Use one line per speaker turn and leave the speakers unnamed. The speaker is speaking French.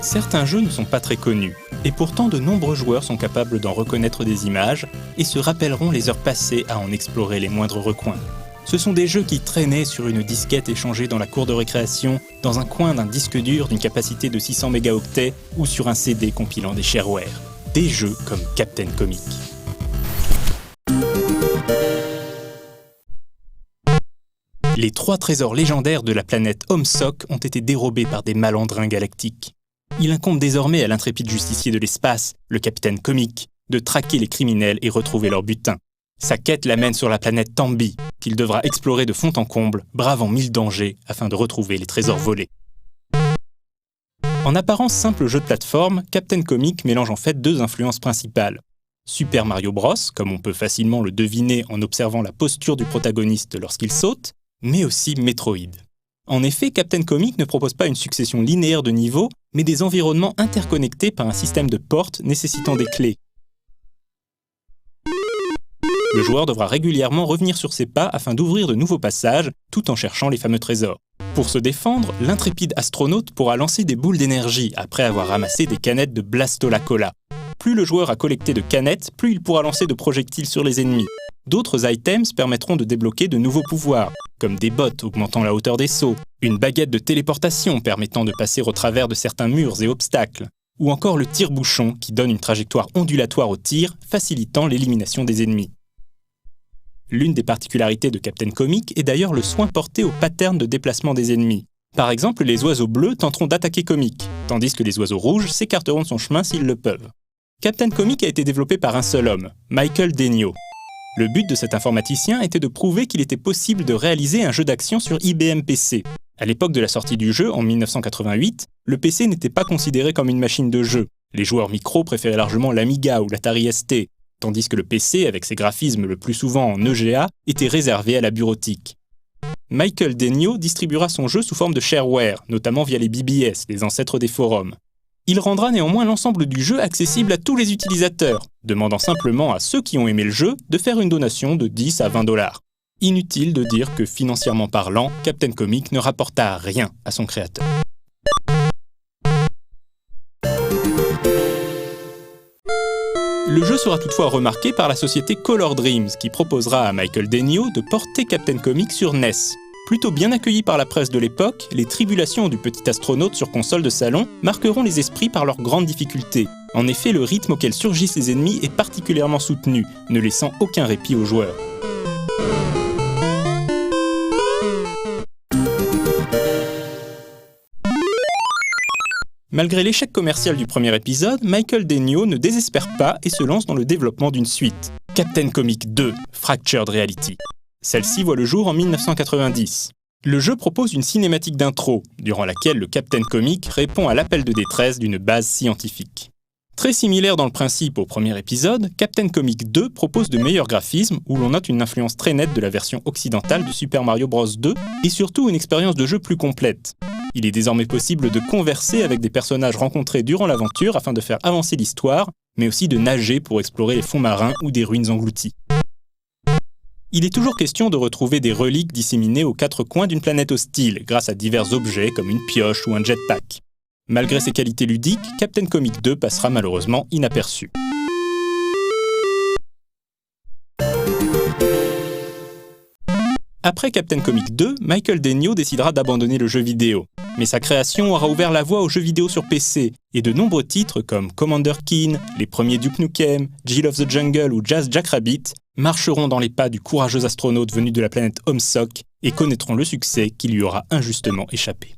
Certains jeux ne sont pas très connus, et pourtant de nombreux joueurs sont capables d'en reconnaître des images et se rappelleront les heures passées à en explorer les moindres recoins. Ce sont des jeux qui traînaient sur une disquette échangée dans la cour de récréation, dans un coin d'un disque dur d'une capacité de 600 mégaoctets ou sur un CD compilant des shareware. Des jeux comme Captain Comic. Les 3 trésors légendaires de la planète Homsock ont été dérobés par des malandrins galactiques. Il incombe désormais à l'intrépide justicier de l'espace, le Capitaine Comic, de traquer les criminels et retrouver leur butin. Sa quête l'amène sur la planète Tambi, qu'il devra explorer de fond en comble, bravant 1000 dangers afin de retrouver les trésors volés. En apparence simple jeu de plateforme, Captain Comic mélange en fait 2 influences principales. Super Mario Bros, comme on peut facilement le deviner en observant la posture du protagoniste lorsqu'il saute, mais aussi Metroid. En effet, Captain Comic ne propose pas une succession linéaire de niveaux, mais des environnements interconnectés par un système de portes nécessitant des clés. Le joueur devra régulièrement revenir sur ses pas afin d'ouvrir de nouveaux passages, tout en cherchant les fameux trésors. Pour se défendre, l'intrépide astronaute pourra lancer des boules d'énergie après avoir ramassé des canettes de Blastola Cola. Plus le joueur a collecté de canettes, plus il pourra lancer de projectiles sur les ennemis. D'autres items permettront de débloquer de nouveaux pouvoirs, comme des bottes augmentant la hauteur des sauts, une baguette de téléportation permettant de passer au travers de certains murs et obstacles, ou encore le tire-bouchon qui donne une trajectoire ondulatoire au tir, facilitant l'élimination des ennemis. L'une des particularités de Captain Comic est d'ailleurs le soin porté au pattern de déplacement des ennemis. Par exemple, les oiseaux bleus tenteront d'attaquer Comic, tandis que les oiseaux rouges s'écarteront de son chemin s'ils le peuvent. Captain Comic a été développé par un seul homme, Michael Denio. Le but de cet informaticien était de prouver qu'il était possible de réaliser un jeu d'action sur IBM PC. À l'époque de la sortie du jeu, en 1988, le PC n'était pas considéré comme une machine de jeu. Les joueurs micro préféraient largement l'Amiga ou l'Atari ST, tandis que le PC, avec ses graphismes le plus souvent en EGA, était réservé à la bureautique. Michael Denio distribuera son jeu sous forme de shareware, notamment via les BBS, les ancêtres des forums. Il rendra néanmoins l'ensemble du jeu accessible à tous les utilisateurs, demandant simplement à ceux qui ont aimé le jeu de faire une donation de 10 à 20 $. Inutile de dire que financièrement parlant, Captain Comic ne rapporta rien à son créateur. Le jeu sera toutefois remarqué par la société Color Dreams, qui proposera à Michael Denio de porter Captain Comic sur NES. Plutôt bien accueillis par la presse de l'époque, les tribulations du petit astronaute sur console de salon marqueront les esprits par leurs grandes difficultés. En effet, le rythme auquel surgissent les ennemis est particulièrement soutenu, ne laissant aucun répit aux joueurs. Malgré l'échec commercial du premier épisode, Michael Denio ne désespère pas et se lance dans le développement d'une suite, Captain Comic 2, Fractured Reality. Celle-ci voit le jour en 1990. Le jeu propose une cinématique d'intro, durant laquelle le Captain Comic répond à l'appel de détresse d'une base scientifique. Très similaire dans le principe au premier épisode, Captain Comic 2 propose de meilleurs graphismes où l'on note une influence très nette de la version occidentale de Super Mario Bros 2 et surtout une expérience de jeu plus complète. Il est désormais possible de converser avec des personnages rencontrés durant l'aventure afin de faire avancer l'histoire, mais aussi de nager pour explorer les fonds marins ou des ruines englouties. Il est toujours question de retrouver des reliques disséminées aux 4 coins d'une planète hostile grâce à divers objets comme une pioche ou un jetpack. Malgré ses qualités ludiques, Captain Comic 2 passera malheureusement inaperçu. Après Captain Comic 2, Michael Denio décidera d'abandonner le jeu vidéo. Mais sa création aura ouvert la voie aux jeux vidéo sur PC, et de nombreux titres comme Commander Keen, les premiers Duke Nukem, Jill of the Jungle ou Jazz Jackrabbit marcheront dans les pas du courageux astronaute venu de la planète Homsock et connaîtront le succès qui lui aura injustement échappé.